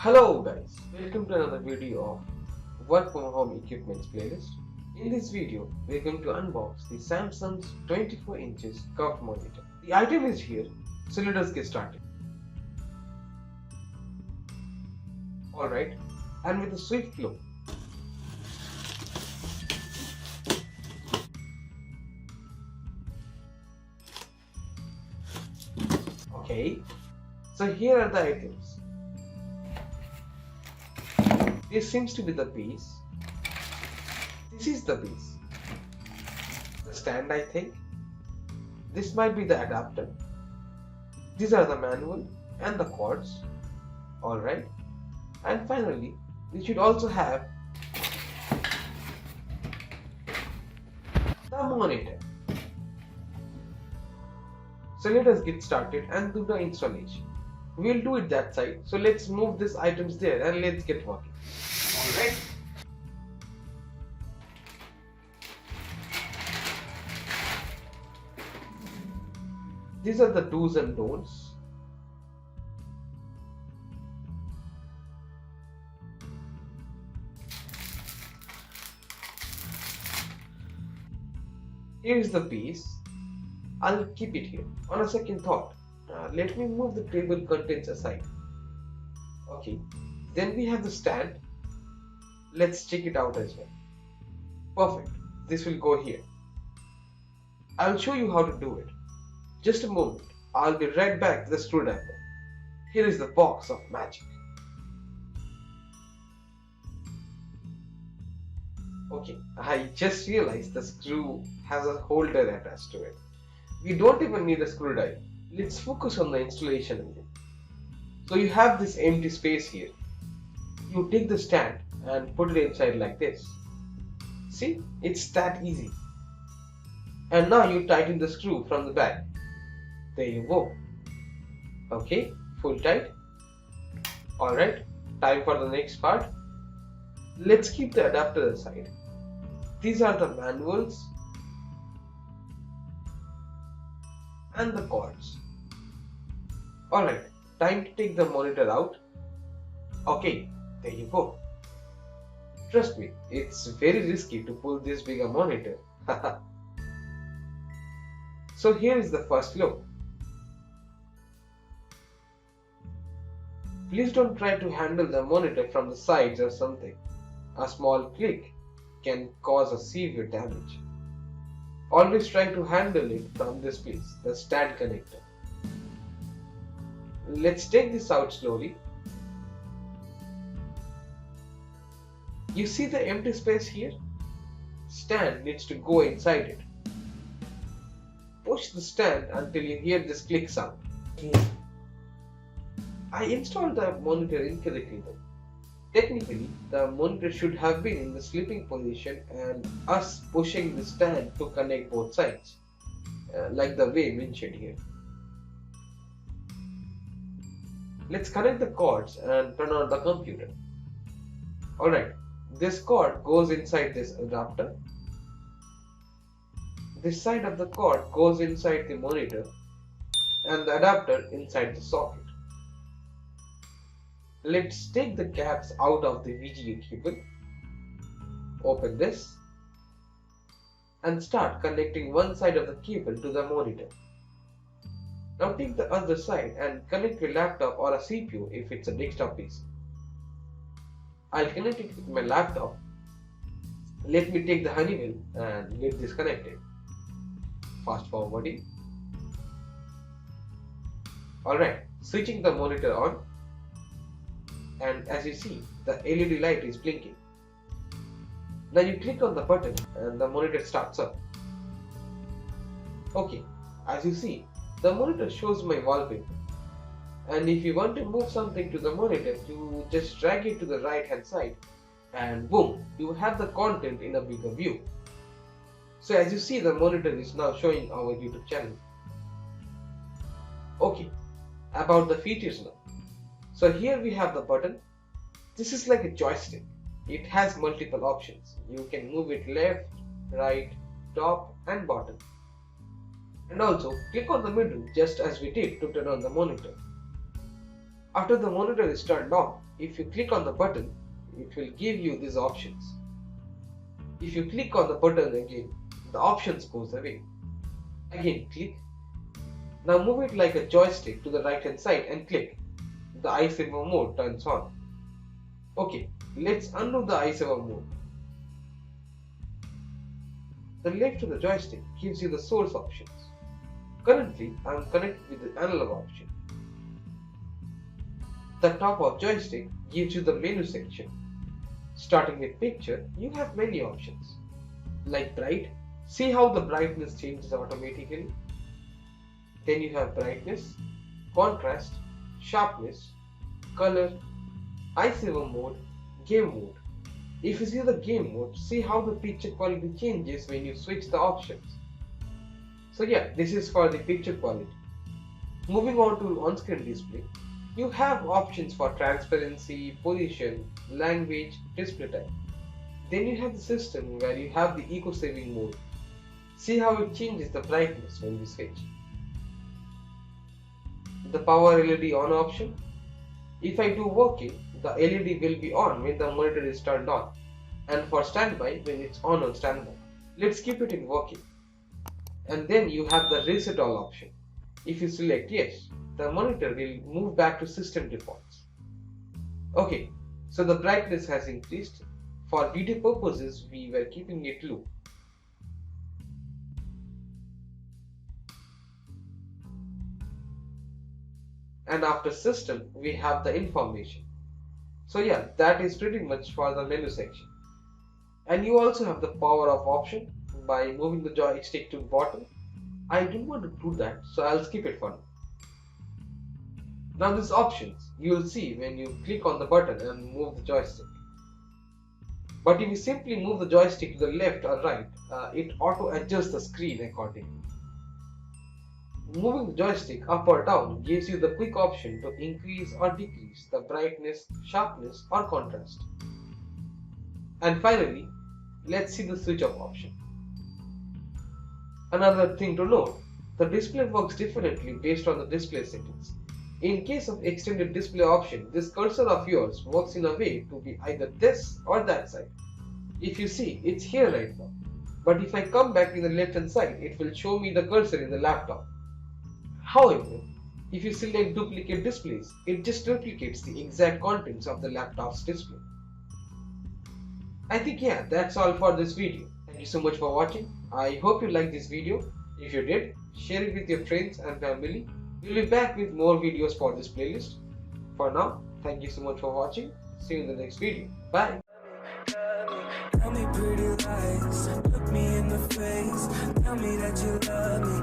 Hello guys, welcome to another video of Work from Home Equipments playlist. In this video, we are going to unbox the Samsung's 24 inches curved monitor. The item is here, so let us get started. Alright, and with a swift flow. Okay, so here are the items. This seems to be the base. This is the base. The stand, I think. This might be the adapter. These are the manual and the cords. Alright. And finally, we should also have the monitor. So let us get started and do the installation. We'll do it that side. So let's move these items there and let's get working. Alright. These are the do's and don'ts. Here is the base. I'll keep it here. On a second thought, let me move the table contents aside. Okay, then we have the stand. Let's check it out as well. Perfect. This will go here. I'll show you how to do it. Just a moment. I'll be right back to the screwdriver. Here is the box of magic. Okay, I just realized the screw has a holder attached to it. We don't even need a screwdriver. Let's focus on the installation again. So you have this empty space here. You take the stand and put it inside like this. See, it's that easy. And now you tighten the screw from the back. There you go. Okay, full tight. Alright, time for the next part. Let's keep the adapter aside. These are the manuals and the cords. Alright, time to take the monitor out. Okay, there you go. Trust me, it's very risky to pull this big a monitor. So here is the first flow. Please don't try to handle the monitor from the sides or something. A small click can cause a severe damage. Always try to handle it from this place, the stand connector. Let's take this out slowly. You see the empty space here? Stand needs to go inside it. Push the stand until you hear this click sound. I installed the monitor incorrectly though. Technically, the monitor should have been in the sleeping position and us pushing the stand to connect both sides, like the way mentioned here. Let's connect the cords and turn on the computer. Alright, this cord goes inside this adapter. This side of the cord goes inside the monitor and the adapter inside the socket. Let's take the caps out of the VGA cable. Open this and start connecting one side of the cable to the monitor. Now take the other side and connect your laptop or a CPU if it's a desktop PC. I'll connect it with my laptop. Let me take the Honeywell and get this connected. Fast forwarding. Alright, switching the monitor on. And as you see, the LED light is blinking. Now you click on the button and the monitor starts up. Okay, as you see, the monitor shows my wallpaper. And if you want to move something to the monitor, you just drag it to the right hand side and boom, you have the content in a bigger view. So as you see, the monitor is now showing our YouTube channel. Okay, about the features now. So here we have the button. This is like a joystick. It has multiple options. You can move it left, right, top and bottom. And also click on the middle just as we did to turn on the monitor. After the monitor is turned on, if you click on the button, it will give you these options. If you click on the button again, the options goes away. Again click. Now move it like a joystick to the right hand side and click. The i7 mode turns on. Okay, let's undo the i7 mode. The left to the joystick gives you the source options. Currently, I am connected with the analog option. The top of joystick gives you the menu section. Starting with picture, you have many options. Like bright, see how the brightness changes automatically. Then you have brightness, contrast, sharpness, color, i7 mode, game mode. If you see the game mode, see how the picture quality changes when you switch the options. So yeah, this is for the picture quality. Moving on to on-screen display, you have options for transparency, position, language, display type. Then you have the system where you have the eco-saving mode. See how it changes the brightness when we switch. The power LED on option. If I do working, the LED will be on when the monitor is turned on, and for standby when it's on standby. Let's keep it in working. And then you have the reset all option. If you select yes, the monitor will move back to system defaults. Okay, so the brightness has increased. For video purposes, we were keeping it low. And after system, we have the information. So yeah, that is pretty much for the menu section. And you also have the power off option by moving the joystick to the bottom. I don't want to do that, so I'll skip it for now. Now these options you will see when you click on the button and move the joystick. But if you simply move the joystick to the left or right, it auto adjusts the screen accordingly. Moving the joystick up or down gives you the quick option to increase or decrease the brightness, sharpness or contrast. And finally, let's see the switch off option. Another thing to note, the display works differently based on the display settings. In case of extended display option, this cursor of yours works in a way to be either this or that side. If you see, it's here right now. But if I come back in the left hand side, it will show me the cursor in the laptop. However, if you select duplicate displays, it just replicates the exact contents of the laptop's display. I think yeah, that's all for this video. Thank you so much for watching. I hope you liked this video. If you did, share it with your friends and family. We'll be back with more videos for this playlist. For now, thank you so much for watching. See you in the next video. Bye. Tell me pretty lies, look me in the face, tell me that you love me.